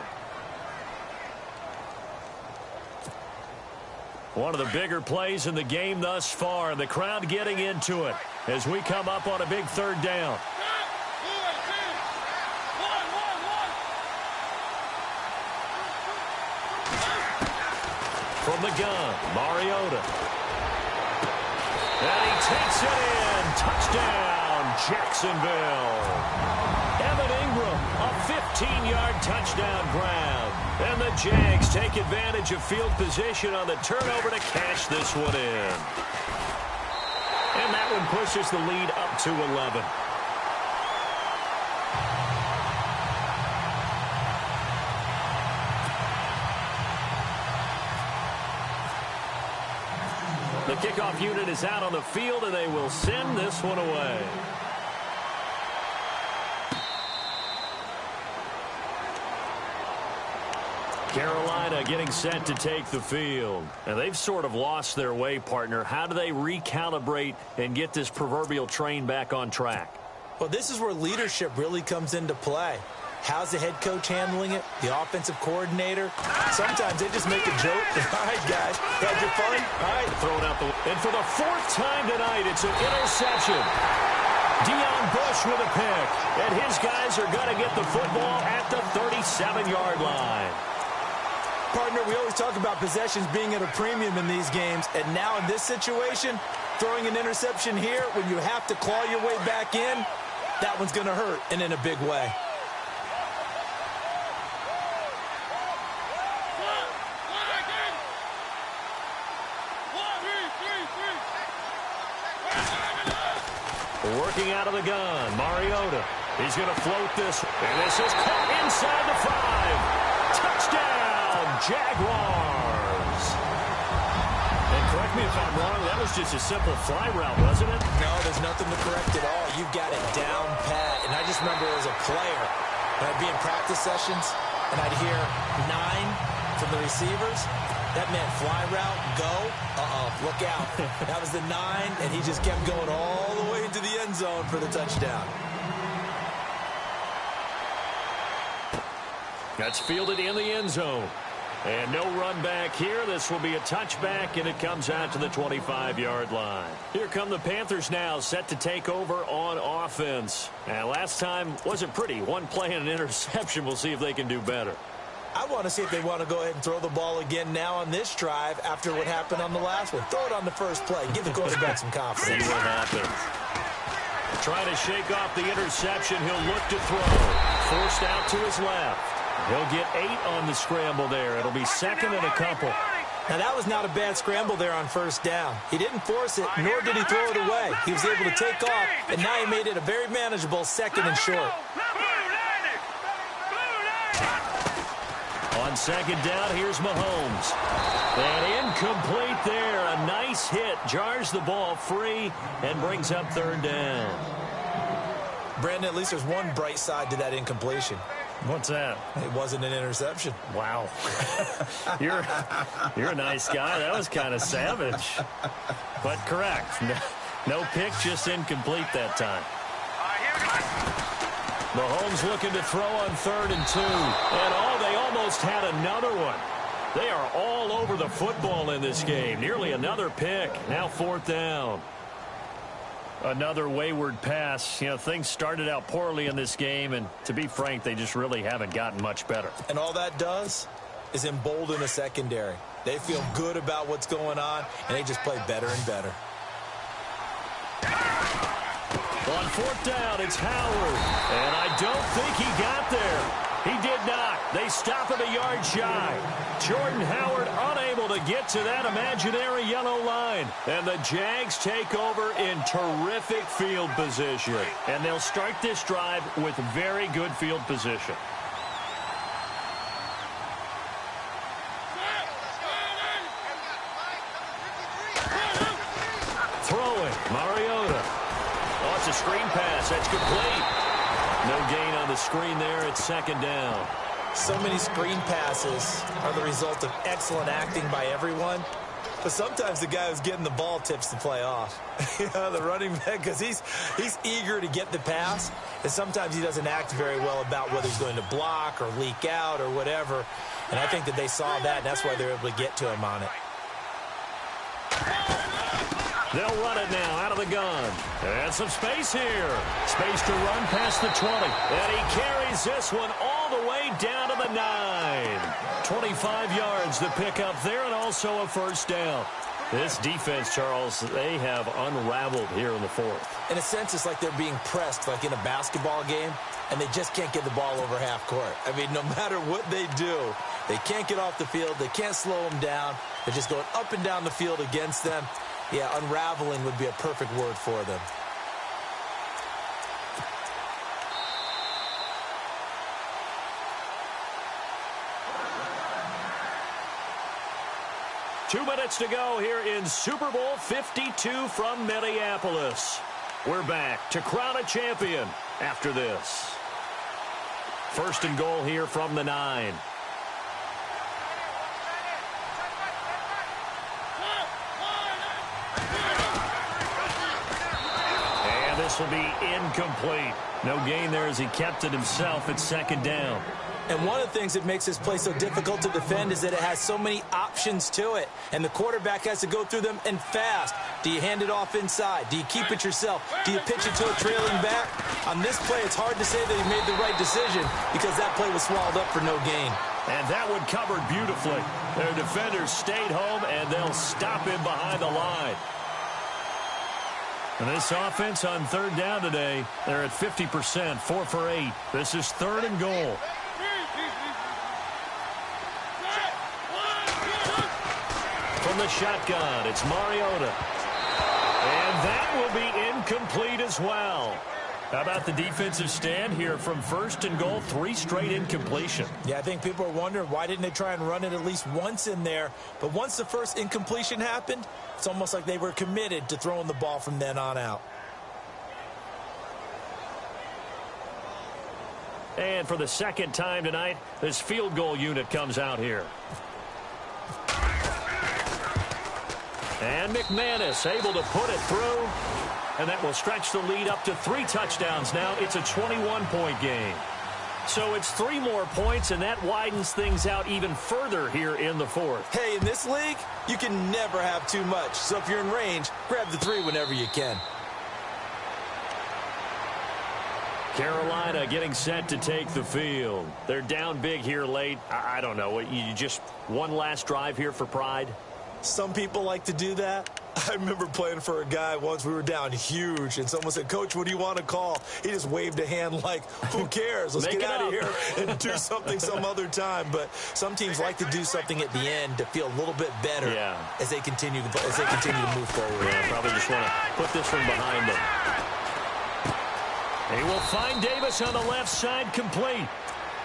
One of the bigger plays in the game thus far, and the crowd getting into it as we come up on a big 3rd down. From the gun, Mariota. And he takes it in. Touchdown, Jacksonville. Evan Ingram, a 15-yard touchdown grab. And the Jags take advantage of field position on the turnover to cash this one in. And that one pushes the lead up to 11. The kickoff unit is out on the field, and they will send this one away. Carolina getting set to take the field. And they've sort of lost their way, partner. How do they recalibrate and get this proverbial train back on track? Well, this is where leadership really comes into play. How's the head coach handling it? The offensive coordinator? Sometimes they just make a joke. All right, guys, had your fun? All right. Throw it out the way. And for the 4th time tonight, it's an interception. Bush with a pick. And his guys are going to get the football at the 37-yard line. Partner, we always talk about possessions being at a premium in these games, and now in this situation, throwing an interception here when you have to claw your way back in, that one's going to hurt, and in a big way. Working out of the gun, Mariota. He's going to float this, and this is caught inside the 5. Touchdown, Jaguars. And correct me if I'm wrong, that was just a simple fly route, wasn't it? No, there's nothing to correct at all. You've got it down pat. And I just remember as a player, when I'd be in practice sessions, and I'd hear 9 from the receivers. That meant fly route, go, look out. That was the 9, and he just kept going all the way into the end zone for the touchdown. That's fielded in the end zone. And no run back here. This will be a touchback, and it comes out to the 25-yard line. Here come the Panthers now, set to take over on offense. And last time wasn't pretty. One play and an interception. We'll see if they can do better. I want to see if they want to go ahead and throw the ball again now on this drive after what happened on the last one. Throw it on the first play. Give the quarterback some confidence. See what happens. Trying to shake off the interception. He'll look to throw. Forced out to his left. He'll get 8 on the scramble there. It'll be 2nd and a couple. Now, that was not a bad scramble there on first down. He didn't force it, nor did he throw it away. He was able to take off, and now he made it a very manageable 2nd and short. On 2nd down, here's Mahomes. And incomplete there. A nice hit. Jars the ball free and brings up 3rd down. Brandon, at least there's one bright side to that incompletion. What's that? It wasn't an interception. Wow. You're a nice guy. That was kind of savage. But correct. No pick, just incomplete that time. Mahomes looking to throw on 3rd and 2. And they almost had another one. They are all over the football in this game. Nearly another pick. Now 4th down. Another wayward pass. You know, things started out poorly in this game, and to be frank, they just really haven't gotten much better. And all that does is embolden the secondary. They feel good about what's going on, and they just play better and better. On 4th down, it's Howard. And I don't think he got there. He did not. They stop him a yard shy. Jordan Howard unable to get to that imaginary yellow line. And the Jags take over in terrific field position. And they'll start this drive with very good field position. Throwing, Mariota. Oh, it's a screen pass. That's complete. No gain on the screen there. It's 2nd down. So many screen passes are the result of excellent acting by everyone. But sometimes the guy who's getting the ball tips the play off. The running back, because he's eager to get the pass. And sometimes he doesn't act very well about whether he's going to block or leak out or whatever. And I think that they saw that, and that's why they were able to get to him on it. They'll run it now out of the gun. And some space here. Space to run past the 20. And he carries this one all the way down to the 9. 25 yards the pick up there, and also a 1st down. This defense, Charles, they have unraveled here in the 4th. In a sense, it's like they're being pressed like in a basketball game, and they just can't get the ball over half court. I mean, no matter what they do, they can't get off the field. They can't slow them down. They're just going up and down the field against them. Yeah, unraveling would be a perfect word for them. Two minutes to go here in Super Bowl 52 from Minneapolis. We're back to crown a champion after this. 1st and goal here from the 9. This will be incomplete. No gain there as he kept it himself at 2nd down. And one of the things that makes this play so difficult to defend is that it has so many options to it. And the quarterback has to go through them and fast. Do you hand it off inside? Do you keep it yourself? Do you pitch it to a trailing back? On this play, it's hard to say that he made the right decision because that play was swallowed up for no gain. And that one covered beautifully. Their defenders stayed home, and they'll stop him behind the line. And this offense on 3rd down today, they're at 50%, 4 for 8. This is 3rd and goal. From the shotgun, it's Mariota. And that will be incomplete as well. How about the defensive stand here from 1st and goal, 3 straight incompletion? Yeah, I think people are wondering why didn't they try and run it at least once in there. But once the first incompletion happened, it's almost like they were committed to throwing the ball from then on out. And for the 2nd time tonight, this field goal unit comes out here. And McManus able to put it through. And that will stretch the lead up to 3 touchdowns now. It's a 21-point game. So it's 3 more points, and that widens things out even further here in the 4th. Hey, in this league, you can never have too much. So if you're in range, grab the 3 whenever you can. Carolina getting set to take the field. They're down big here late. I don't know. You just one last drive here for pride? Some people like to do that. I remember playing for a guy once. We were down huge, and someone said, "Coach, what do you want to call?" He just waved a hand like, who cares? Let's get out of here and do something some other time. But some teams like to do something at the end to feel a little bit better as they continue to move forward. Yeah, probably just want to put this one behind them. He will find Davis on the left side complete.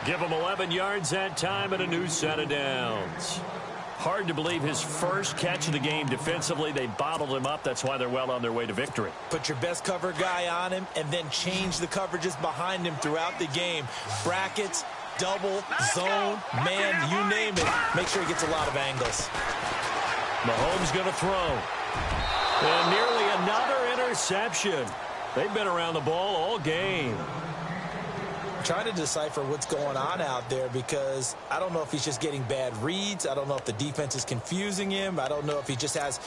Give him 11 yards that time and a new set of downs. Hard to believe his first catch of the game defensively. They bottled him up. That's why they're well on their way to victory. Put your best cover guy on him and then change the coverages behind him throughout the game. Brackets, double, zone, man, you name it. Make sure he gets a lot of angles. Mahomes going to throw. And nearly another interception. They've been around the ball all game. Trying to decipher what's going on out there because I don't know if he's just getting bad reads. I don't know if the defense is confusing him. I don't know if he just has,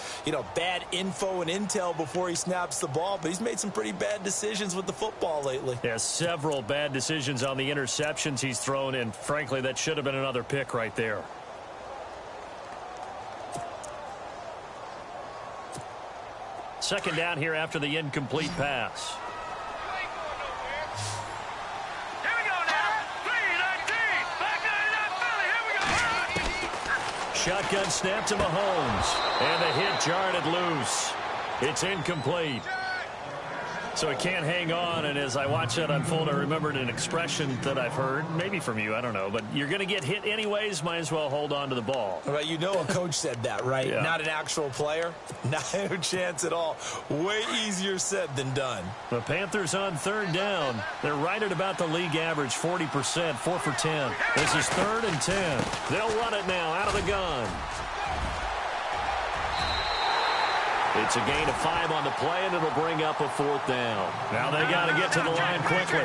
bad info and intel before he snaps the ball. But he's made some pretty bad decisions with the football lately. Yeah, several bad decisions on the interceptions he's thrown, and frankly, that should have been another pick right there. Second down here after the incomplete pass. Shotgun snap to Mahomes. And the hit jarred it loose. It's incomplete. So he can't hang on, and as I watch that unfold, I remembered an expression that I've heard, maybe from you, I don't know, but you're going to get hit anyways, might as well hold on to the ball. Well, a coach said that, right? Yeah. Not an actual player. No chance at all. Way easier said than done. The Panthers on third down. They're right at about the league average, 40%, 4 for 10. This is 3rd and 10. They'll run it now out of the gun. It's a gain of 5 on the play, and it'll bring up a 4th down. Now they got to get to the line quickly.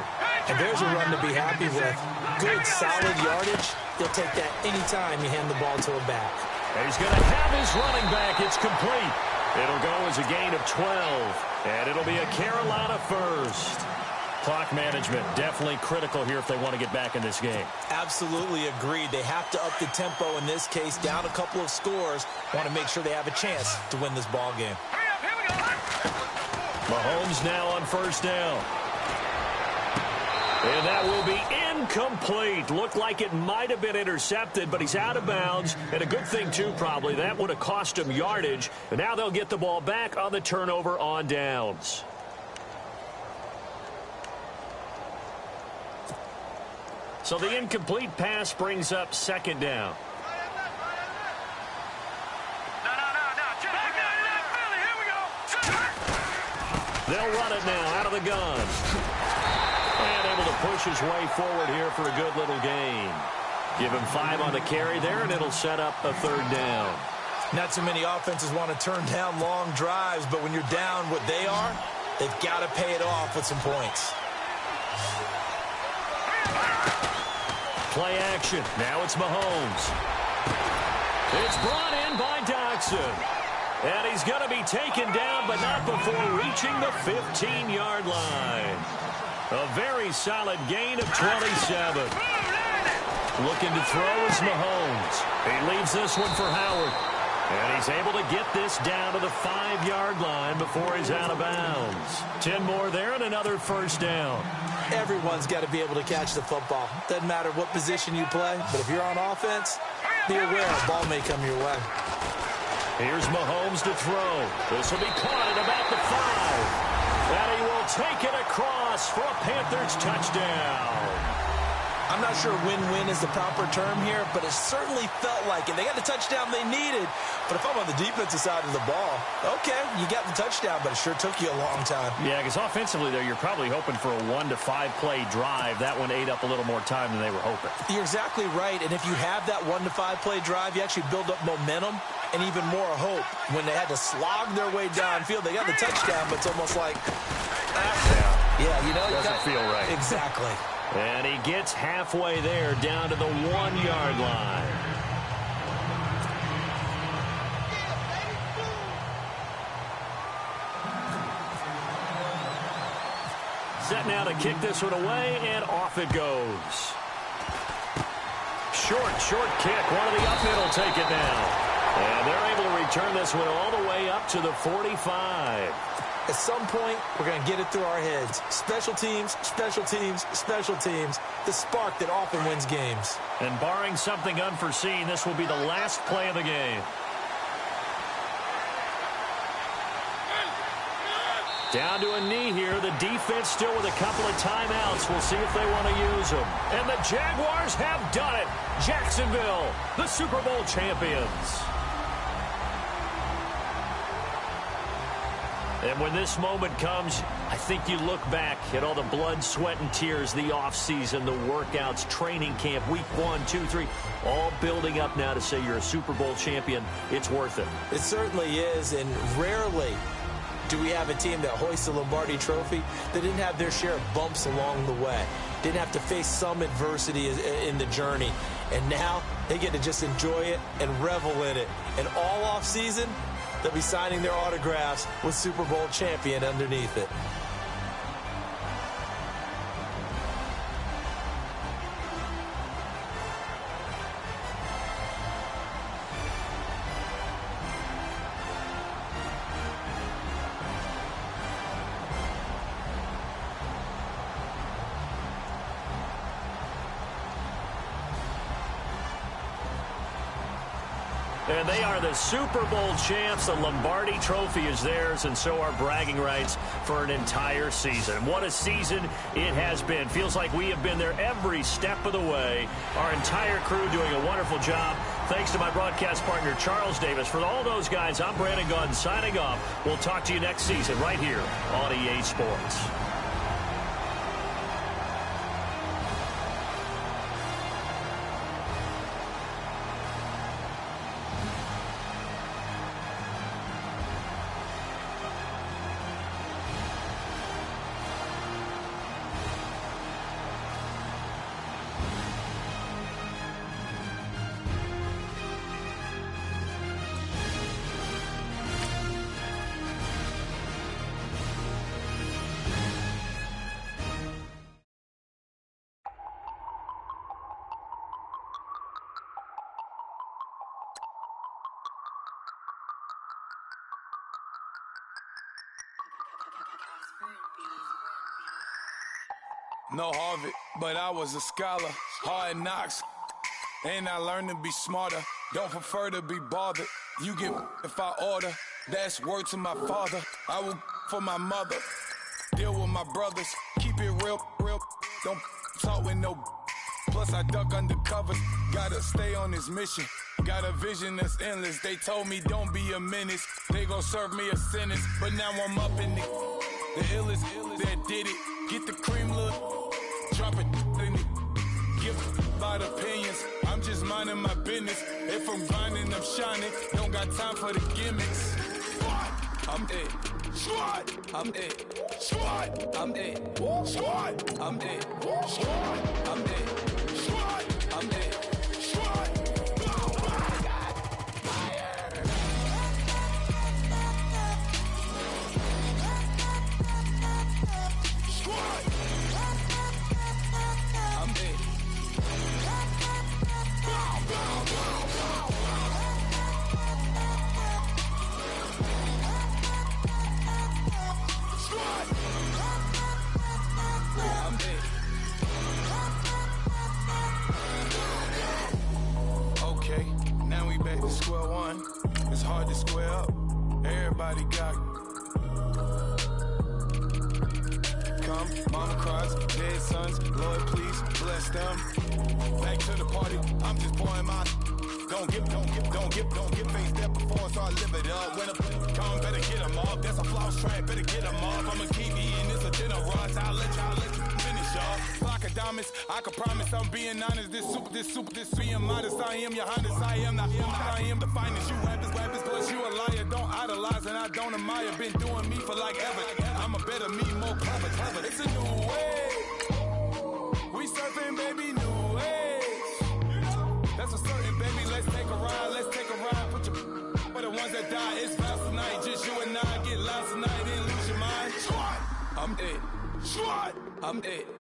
And there's a run to be happy with. Good, solid yardage. You'll take that anytime you hand the ball to a back. He's going to have his running back. It's complete. It'll go as a gain of 12, and it'll be a Carolina first. Clock management definitely critical here if they want to get back in this game. Absolutely agreed. They have to up the tempo in this case, down a couple of scores. Want to make sure they have a chance to win this ball game. Mahomes now on first down. And that will be incomplete. Looked like it might have been intercepted, but he's out of bounds. And a good thing, too, probably. That would have cost him yardage. And now they'll get the ball back on the turnover on downs. So the incomplete pass brings up second down. They'll run it now out of the gun. And able to push his way forward here for a good little gain. Give him 5 on the carry there, and it'll set up a 3rd down. Not too many offenses want to turn down long drives, but when you're down what they are, they've got to pay it off with some points. Play action. Now it's Mahomes. It's brought in by Dodson. And he's going to be taken down, but not before reaching the 15-yard line. A very solid gain of 27. Looking to throw is Mahomes. He leaves this one for Howard. And he's able to get this down to the 5-yard line before he's out of bounds. 10 more there and another first down. Everyone's got to be able to catch the football. Doesn't matter what position you play, but if you're on offense, be aware a ball may come your way. Here's Mahomes to throw. This will be caught at about the 5. And he will take it across for a Panthers touchdown. I'm not sure win-win is the proper term here, but it certainly felt like it. They got the touchdown they needed, but if I'm on the defensive side of the ball, okay, you got the touchdown, but it sure took you a long time. Yeah, because offensively there, you're probably hoping for a 1 to 5 play drive. That one ate up a little more time than they were hoping. You're exactly right, and if you have that 1 to 5 play drive, you actually build up momentum and even more hope. When they had to slog their way downfield, they got the touchdown, but it's almost like, Doesn't feel right. Exactly. And he gets halfway there down to the 1-yard line. Set now to kick this one away, and off it goes. Short kick. One of the up mid will take it now. And they're able to return this one all the way up to the 45. At some point, we're going to get it through our heads. Special teams, special teams, special teams. The spark that often wins games. And barring something unforeseen, this will be the last play of the game. Down to a knee here. The defense still with a couple of timeouts. We'll see if they want to use them. And the Jaguars have done it. Jacksonville, the Super Bowl champions. And when this moment comes, I think you look back at all the blood, sweat, and tears, the offseason, the workouts, training camp, week 1, 2, 3, all building up now to say you're a Super Bowl champion. It's worth it. It certainly is, and rarely do we have a team that hoists a Lombardi trophy that didn't have their share of bumps along the way, didn't have to face some adversity in the journey, and now they get to just enjoy it and revel in it. And all offseason, they'll be signing their autographs with Super Bowl champion underneath it. And they are the Super Bowl champs. The Lombardi trophy is theirs, and so are bragging rights for an entire season. What a season it has been. Feels like we have been there every step of the way. Our entire crew doing a wonderful job. Thanks to my broadcast partner, Charles Davis. For all those guys, I'm Brandon Gaudin signing off. We'll talk to you next season right here on EA Sports. No Harvard, but I was a scholar. Hard knocks, and I learned to be smarter. Don't prefer to be bothered. You get if I order. That's word to my father. I will for my mother. Deal with my brothers. Keep it real. Don't talk with no. Plus I duck under covers. Gotta stay on this mission. Got a vision that's endless. They told me don't be a menace. They gon' serve me a sentence. But now I'm up in the illest that did it. Get the cream, look. Drop it in it. Give about opinions. I'm just minding my business. If I'm grinding, I'm shining. Don't got time for the gimmicks. I'm it. I'm it. I'm it. I'm it. I'm it. I'm it. Square one, it's hard to square up. Everybody got come, mama cries, dead sons, Lord please bless them. Back to the party, I'm just pouring my. Don't get face that before, so I live it up. When I come, better get them up. That's a floss track, better get them up. I'ma keep eating this a dinner rush. I'll let you finish up. Flock of diamonds, I can promise I'm being honest. This being modest. I am your highness, I am not I am the finest. You rappers, plus you a liar. Don't idolize and I don't admire. Been doing me for like ever. I'm a better me, more clever. It's a new way. We surfing, baby, new ways. That's a certain, baby. Let's take a ride. Put your for the ones that die. It's fast tonight. Just you and I get lost tonight and lose your mind. I'm it. I'm it.